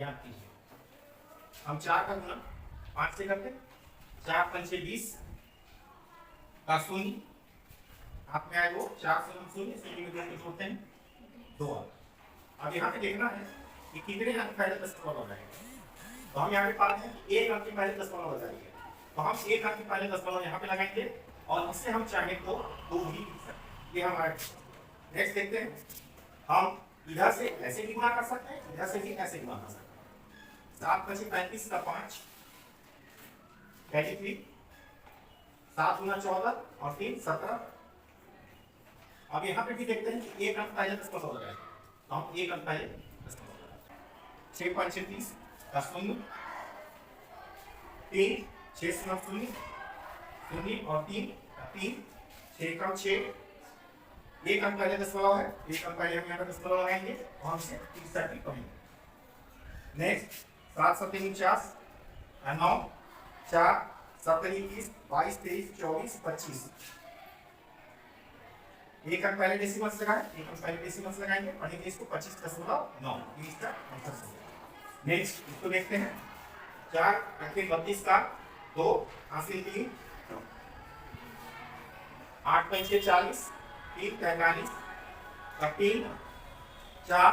याद कीजिए, हम 4 का गुणा 5 से करते हैं। 4 पंचे 20 का शून्य, हाथ में आए वो 4 से हम शून्य शून्य में 2 को जोड़ते हैं 2। अब यहाँ पे देखना है कि कितने अंक पहले दशमलव लगाएंगे। तो हम यहाँ पे पाते हैं कि एक अंक के पहले दशमलव लगाएंगे, तो हम एक अंक के पहले दशमलव यहाँ पे लगाएंगे और इससे हम चाहें तो 2 भी लिख सकते हैं। ये हमारा नेक्स्ट देखते हैं, हम इधर से ऐसे भी गुणा कर सकते हैं, इधर से भी ऐसे गुणा कर सकते हैं। 7 पचे 35 का 5 33, 7 गुना 14 और 3 17। अब यहाँ पे भी देखते हैं कि एक अंक पहले दशमलव लगाएंगे, तो हम एक अंक पहले दशमलव लगाएंगे। 6 पंचे 30 का शून्य, 3 6 से 9 शून्य शून्य और 3 3 6 का 6। एक अंक पहले दशमलव है, एक अंक पहले हम यहाँ पे दशमलव लगाएंगे और हम इसे 63 कहेंगे। नेक्स्ट 7 7 49 9 4 7 21 22 23 24 25। एक अंक पहले डेसिमल्स लगाए, एक अंक पहले डेसिमल्स लगाएंगे और इसको 25.9 इसका आंसर है। नेक्स्ट इसको देखते हैं, 4 अंके 32 का 2 हासिल 3, 8 पंचे 40 3 43 का 3 4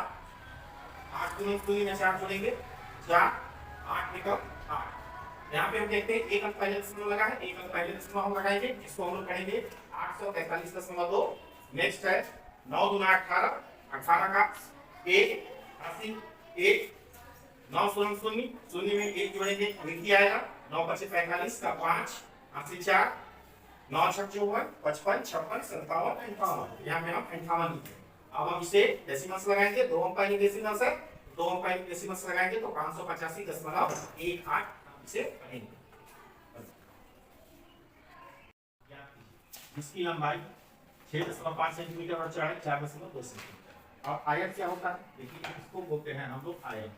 8 में 4 जोड़ेंगे 4 8 निकल 8। यहाँ पे हम देखते हैं एक अंक पहले दशमलव लगा है, एक अंक पहले दशमलव हम लगाएंगे, इसको हम लोग कहेंगे 843.2। नेक्स्ट है 9 दूना 18, 18 का 1 हासिल 1, 9 शून्य शून्य शून्य में 1 जोड़ेंगे गिनती आएगा। 9 पचे 45 का 5 हासिल 4, 9 छक 54 55 56 57 58। यहाँ पे हम 58 लिखते हैं। अब हम इसे डेसिमल्स लगाएंगे, 2 अंक पहले डेसिमल्स है, 2 अंक पहले डेसिमल्स लगाएंगे तो 585.18 इसे कहेंगे। इसकी लंबाई 6.5 सेंटीमीटर और चौड़ाई 4.2 सेंटीमीटर। और आयत क्या होता है, देखिए इसको बोलते हैं हम लोग आयत।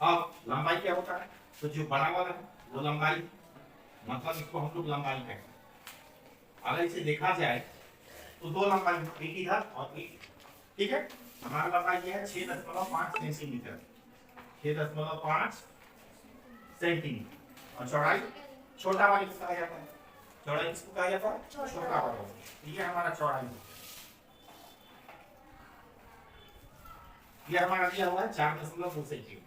अब लंबाई क्या होता है, तो जो बड़ा वाला है वो लंबाई, मतलब इसको हम लोग लंबाई कहते हैं। अगर इसे देखा जाए तो 2 लंबाई, एक इधर और एक, ठीक है। हमारा लंबाई ये है 6.5 सेंटीमीटर, 6.5 सेंटीमीटर और चौड़ाई छोटा वाली किसको कहा जाता है, चौड़ाई किसको कहा जाता है, छोटा वाला। ये हमारा चौड़ाई, ये हमारा दिया हुआ है 4.2 सेंटीमीटर।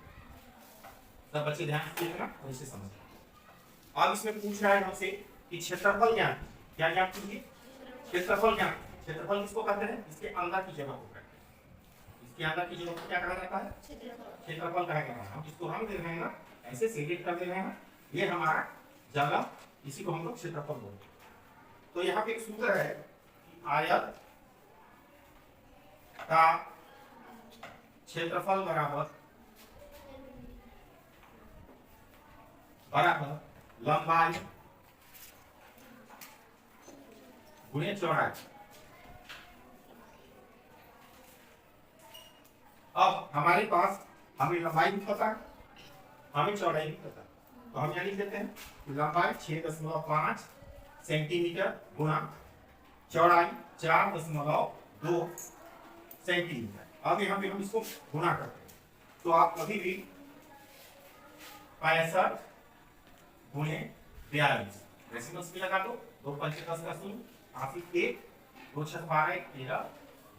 सब बच्चे ध्यान से देखना और इसे समझना। अब इसमें पूछ रहा है हमसे कि क्षेत्रफल क्या है, क्या क्या कीजिए, क्षेत्रफल क्या है। क्षेत्रफल किसको कहते हैं, इसके अंदर की जगह को कहते हैं। इसके अंदर की जगह को क्या कहा जाता है, क्षेत्रफल कहा जाता है। हम इसको हम दे रहे हैं ना, ऐसे सिलेक्ट कर दे रहे हैं, ये हमारा जगह, इसी को हम लोग क्षेत्रफल बोलते हैं। तो यहाँ पे एक सूत्र है, आयत का क्षेत्रफल बराबर लंबाई गुणे चौड़ाई। अब हमारे पास हमें लंबाई भी पता है, हमें चौड़ाई भी पता है, तो हम यहाँ लिख देते हैं लंबाई 6.5 सेंटीमीटर गुणा चौड़ाई 4.2 सेंटीमीटर। अब यहाँ पे हम इसको गुणा करते हैं, तो आप कभी भी 65 गुणे 42 डेसिमल्स भी लगा दो, 2 पंचे 10 का शून्य हासिल 1, 2 छक 12 13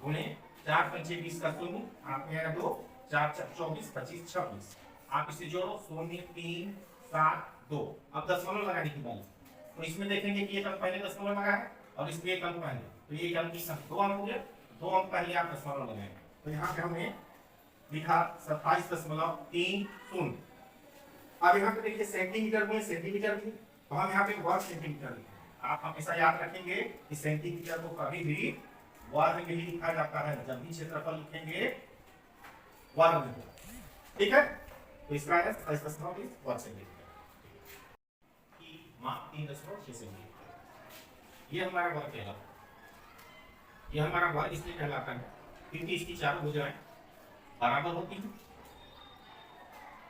गुणे 4 पंचे 20 का शून्य, आप में 2 4 छक 24 25 26। आप इसे जोड़ो 0 3 7 2। अब दशमलव लगाने की बात, तो इसमें देखेंगे कि एक अंक पहले दशमलव लगा है और इसमें एक अंक पहले, तो ये अंक की संख्या 2 अंक हो गए, 2 अंक पहले आप दशमलव लगाएंगे। तो यहाँ पे हमने लिखा 27.30। अब यहाँ पे देखिए सेंटीमीटर में सेंटीमीटर भी, तो हम यहाँ पे वर्ग सेंटीमीटर लिखेंगे। आप हमेशा याद रखेंगे कि सेंटीमीटर को कभी भी वर्ग में ही लिखा जाता है, जब भी क्षेत्रफल लिखेंगे वर्ग में, ठीक है। तो इसका है 27.30 वर्ग सेंटीमीटर की माप 3.6 सेंटीमीटर। ये हमारा वर्ग कहलाता है, ये हमारा वर्ग इसलिए कहलाता है क्योंकि इसकी चारों भुजाएं बराबर होती हैं,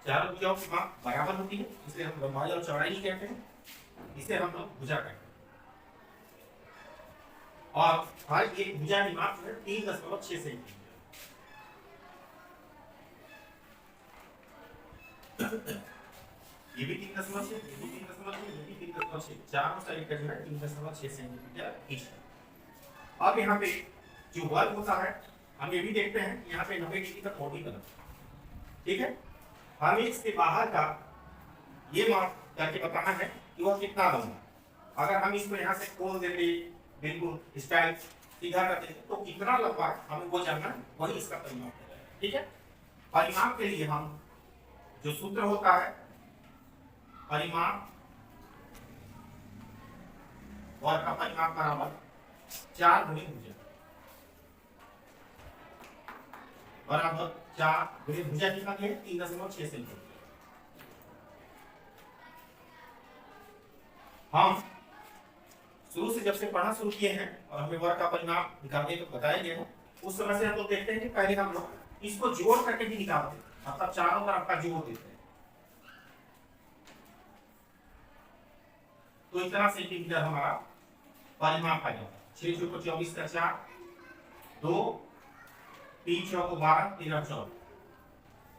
चारों भुजाओं की माप बराबर होती है, इसलिए हम लंबाई और चौड़ाई नहीं कहते हैं, इसे हम लोग भुजा कहते हैं। और हर एक भुजा की माप 3.6 सेंटीमीटर। ये भी 3.6, ये भी 3.6, ये भी 3.6, चारों साइड का जो है 3.6 सेंटीमीटर ईच है। अब यहाँ पे जो वर्ग होता है हम ये भी देखते हैं यहाँ पे 90 डिग्री का कोण भी बना, ठीक है। हमें इसके बाहर का ये माप करके बताना है कि वो कितना लंबा। अगर हम इसको यहाँ से खोल देते बिल्कुल स्टाइल सीधा करते तो कितना लंबा हमें वो जानना, वही इसका परिमाप है, ठीक है। परिमाप के लिए हम जो सूत्र होता है परिमाप और का परिमाप बराबर 4 गुणे भुजा बराबर 4 गुणे भुजा कितना है 3.6 सेंटीमीटर। हम शुरू से जब से पढ़ना शुरू किए हैं और हमें वर्ग का परिमाप निकालने को बताया गया है उस समय से हम लोग देखते हैं कि पहले हम लोग इसको जोड़ करके भी निकालते हैं, मतलब चारों तरफ का जोड़ देते हैं। तो इतना सेंटीमीटर हमारा परिमाप आ जाता है। 6 चौको 24 का 4, 2 3 चौको 12 13 14,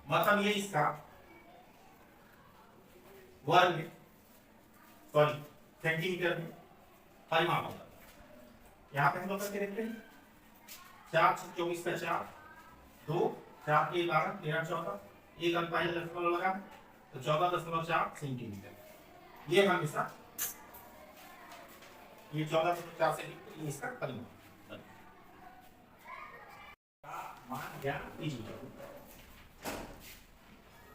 मतलब ये इसका वर्ग में सॉरी सेंटीमीटर में परिमाप होता है। यहाँ पे हम लोग करके देखते हैं 4 24 का 4, 2 4 के 12 13 14, एक अंक पहले दशमलव लगा तो 14.4 सेंटीमीटर। ये हमेशा ये 14.4 सेंटीमीटर इसका परिमाप मान ज्ञान कीजिए।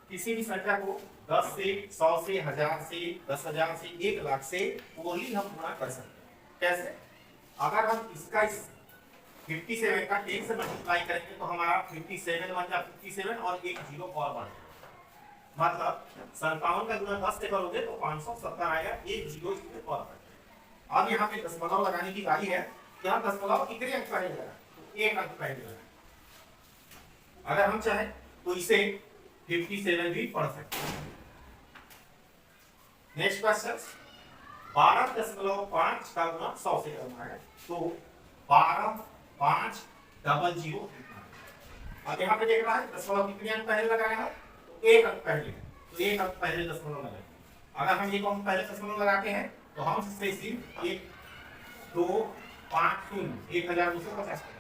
किसी भी संख्या को 10 से 100 से 1000 से 10,000 से 1 लाख से वही हम गुणा कर सकते हैं। कैसे? अगर हम इसका इस 57 का 10 से मल्टीप्लाई करेंगे तो हमारा 57 बन जाए 57 और एक जीरो और बढ़ जाए, मतलब 57 का गुणा 10 से करोगे तो 570 आएगा, एक जीरो इसमें और बढ़ जाए। अब यहाँ पे दशमलव लगाने की बारी है। यहाँ दशमलव कितने अंक पहले लगा? तो एक अंक पहले लगा। अगर हम चाहें तो इसे 57 भी पढ़ सकते हैं। नेक्स्ट क्वेश्चन 12.5 का गुणा 100 से करना है तो 12 5 डबल 0। अब यहाँ पे देख रहा है दशमलव कितने अंक पहले लगाया है, तो एक अंक पहले, तो एक अंक पहले दशमलव लगाए। अगर हम एक अंक पहले दशमलव लगाते हैं तो हम इससे सिर्फ 1 2 5 0 1250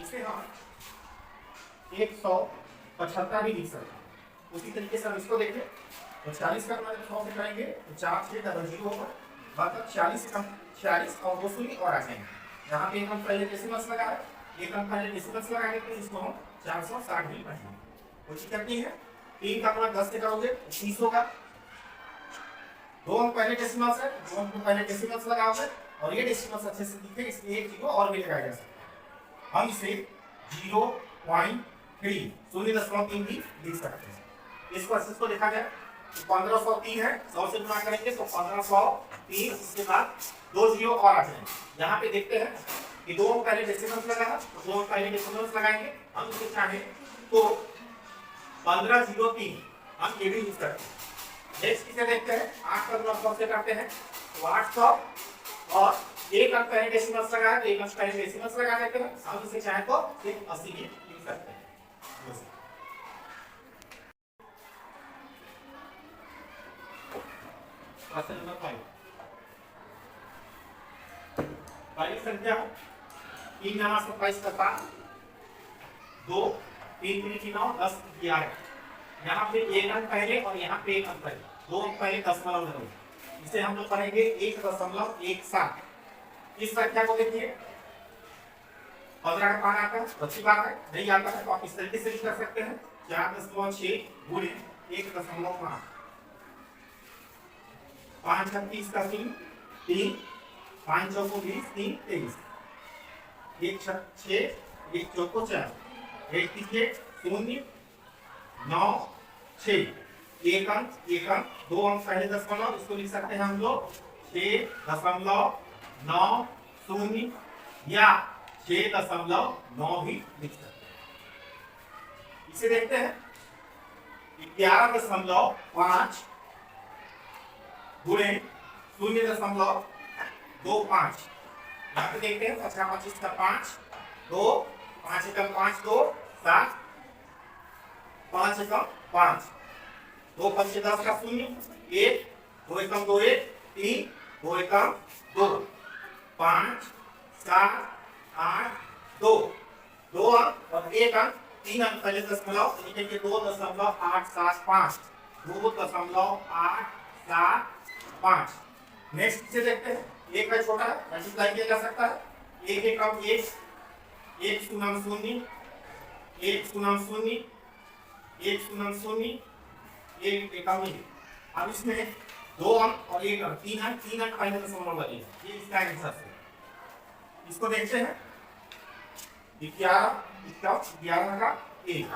इसे हम 175 भी लिख सकते हैं। उसी तरीके से हम इसको देखें तो 40 का मतलब 100 से करेंगे तो 4 6 डबल 0 होगा, मतलब 40 से 40 और 2 शून्य और आ जाएंगे। यहाँ पे हम पहले डेसिमल्स लगाए, एक हम पहले डेसिमल्स लगाएंगे तो इसको हम 460 भी पढ़ेंगे। कोशिश करनी है 3 का गुणा 10 से करोगे 30 होगा। 2 अंक पहले डेसिमल्स है, 2 अंक पहले डेसिमल्स लगाओगे और ये डेसिमल्स अच्छे से दिखे इसलिए एक जीरो और भी लगाया जा सकता है। हम इसे 0.3 0.3 भी लिख सकते हैं। इस क्वेश्चन को देखा जाए तो 1503 है, 100 से गुणा करेंगे तो 1503, इसके बाद 2 जीरो और आ जाएंगे। यहाँ पे देखते हैं कि 2 अंक पहले डेसिमल्स लगाया तो 2 अंक पहले डेसिमल्स लगाएंगे। हम इसे चाहे तो 1503 हम ये भी यूज करते हैं। नेक्स्ट किसे देखते हैं 8 का गुणा 100 से करते हैं तो 800 और एक अंक पहले डेसिमल्स लगाया तो एक अंक पहले डेसिमल्स लगा देते हैं। हम इसे चाहे तो सिर्फ 80 भी लिख सकते हैं। क्वेश्चन नंबर 5 पहली संख्या 3 9 27 का 7 2 3 3 9 10 11 यहाँ पे एक अंक पहले और यहाँ पे एक अंक पहले, दो अंक पहले दशमलव लगाओ। इसे हम लोग पढ़ेंगे 1.17। इस संख्या को देखिए 15 का पान आता है, अच्छी बात है। नहीं आता है तो आप इस तरीके से भी कर सकते हैं 4.6 गुणे 1.5। 5 का 30 का 3, 5 चौको 20, 3 23, 1 6, 1 चौको 4, 1 तीजे 0, 9 6, एक अंक, दो अंक पहले दशमलव, इसको लिख सकते हैं हम लोग 6.90 या 6.9 भी लिख सकते हैं। इसे देखते हैं 11.5 गुणे 0.25। यहाँ पे देखते हैं 25 का 5, 2, 5 एकम 5, 2 7, 5 एकम 5, 2 5 10 का 0, 1, 2 एकम 2 1, 3, 2 एकम 2, 5 7 8 2, 2 अंक और 1 अंक, 3 अंक पहले दशमलव, लिखेंगे 2.875, 2.875। नेक्स्ट से देखते हैं, एक है छोटा है, मल्टीप्लाई किया जा सकता है। 1 एकम 1, 1 शून्य 0, 1 शून्य 0, 1 शून्य 0, 1 एकम 1। अब इसमें 2 अंक और 1 अंक, 3 अंक पहले दशमलव लगेगा। ये इसका आंसर है। इसको देखते हैं 11 का 1,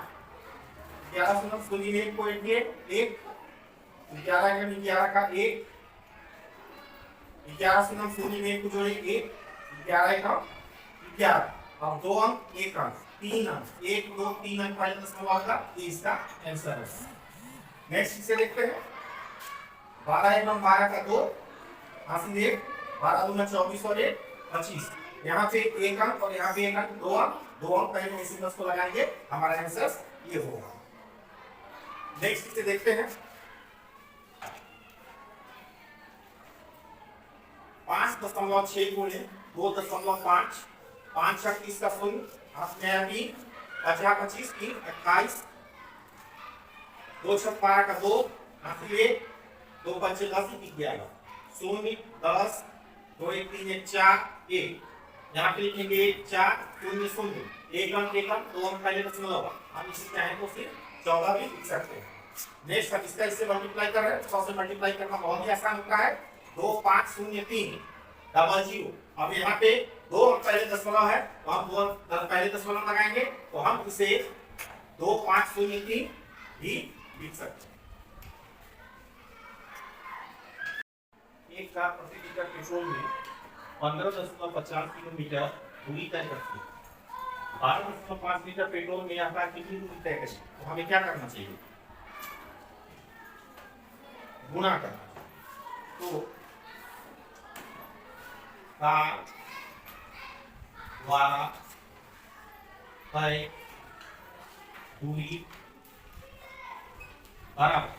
11 शून्य 0 1 को 1 1, 11 का 1, 11 शून्य 0 1 को जोड़े 1, 11 का 11, और 2 अंक 1 अंक, 3 अंक, 1 2 3 अंक पहले दशमलव आएगा। ये इसका आंसर है। नेक्स्ट इसे देखते हैं 12 एकम 12 का 2, हासिल 1, 12 दूना 24 और 1 25। यहाँ पे 1 अंक और यहाँ पे 1 अंक, 2 अंक पहले इसी को लगाएंगे, हमारा आंसर ये होगा। नेक्स्ट इसे देखते हैं 5.6 गुणे 2.5, 5 छक 30 का 0, हाथ में 3, 50 25 3 28, 2 छक 12 का 2, हाथ में 2 5 10 11, 0 10, 2 1 3 1 4 1। यहाँ पे लिखेंगे 4 0 0, 1 अंक 2 अंक पहले दशमलव, हम इसे चाहें तो फिर 14 भी लिख सकते हैं। नेक्स्ट अब इसका इससे मल्टीप्लाई कर रहे हैं, 100 से मल्टीप्लाई करना बहुत ही आसान होता है। 2 5 0 3 डबल 0। अब यहाँ पे 2 अंक पहले दशमलव है, तो हम 2 अंक पहले दशमलव लगाएंगे, तो हम इसे 2 5 0 3 भी लिख सकते हैं। एक कार प्रति लीटर पेट्रोल में 15.50 किलोमीटर दूरी तय करती है। 12.5 लीटर पेट्रोल में यह कार कितनी दूरी तय करेगी? तो हमें क्या करना चाहिए? गुणा करना। तो कार द्वारा तय दूरी बराबर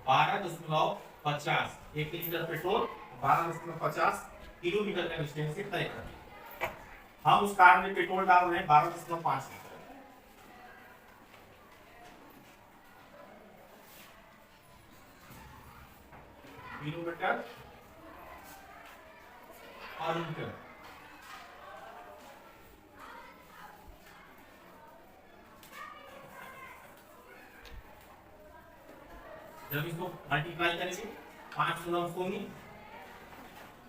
12.50, 1 लीटर पेट्रोल 12.50 किलोमीटर का डिस्टेंस से तय करें। हम उस कार में पेट्रोल डाल रहे हैं 12.5 लीटर। किलोमीटर और लीटर। जब इसको मल्टीप्लाई करेंगे 5 शून्य 0,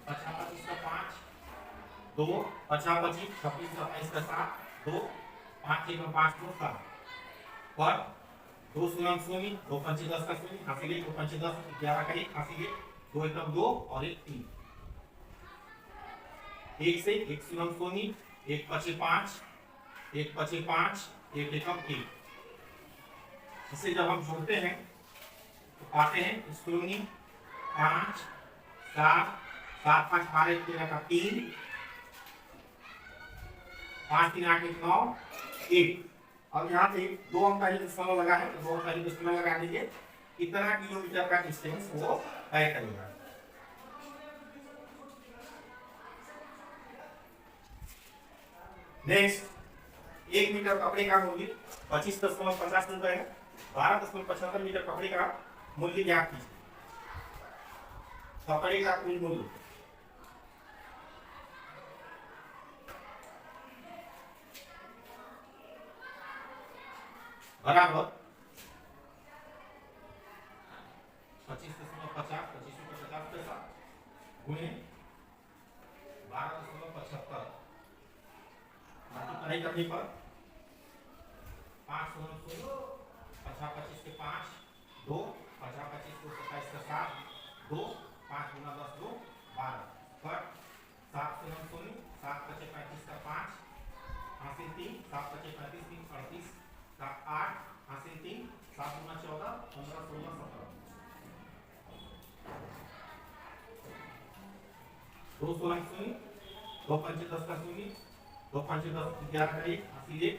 55 का 5, 2 55 26 27 का 7, 2 5 1 5 2 7 पर 2 शून्य 0, 2 5 10 का 0, हासिल 2 5 10 11 का 1, हासिल 2 एकम 2 और 1 3, 1 से 1 शून्य 0, 1 5 5, 1 5 5, 1 एकम 1। इसे जब हम जोड़ते हैं आते हैं 0 5 7 7 5 12 13 का 3, 5 3 8 1 9 1। अब यहाँ पे 2 अंक पहले दशमलव लगा है, तो 2 अंक पहले दशमलव लगा दीजिए, कितना किलोमीटर का डिस्टेंस वो तय करेगा। नेक्स्ट 1 मीटर कपड़े का मूल्य 25.50 रुपए है। 12.75 मीटर कपड़े का मूल्य ज्ञात कीजिए। कपड़े का कुल मूल्य बराबर 25.50 पैसा गुणे 12.75 मल्टीप्लाई करने पर 5 50 25 के 5 2 50 25 को 27 का 7 2 5 गुना 10 2 12 पर 7 7 25 35 का 5 हासिल 3 7 25 35 3 38 का 8 हासिल 3 7 गुना 14 15 16 17 2 16 शून्य 2 5 10 का शून्य 2 5 10 11 का 1 हासिल 1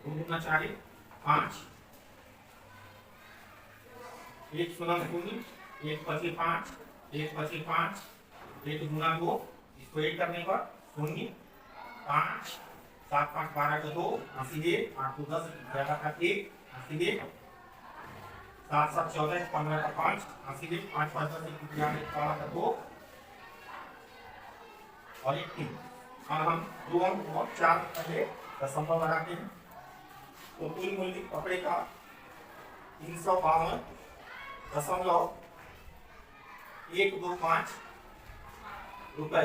2 गुना 4 5 1 16 शून्य 1 25 5 1 25 5 1 गुना 2 इसको 1 करने पर शून्य 5 7 5 12 का 2 हासिल 1 8 को 10 11 का 1 हासिल 1 7 7 14 15 का 5 हासिल 1 5 5 10 11 12 का 2 और 1 3 और हम 2 और 4 पहले दशमलव लगाते हैं तो कुल मूल्य कपड़े का 352.125 रुपए।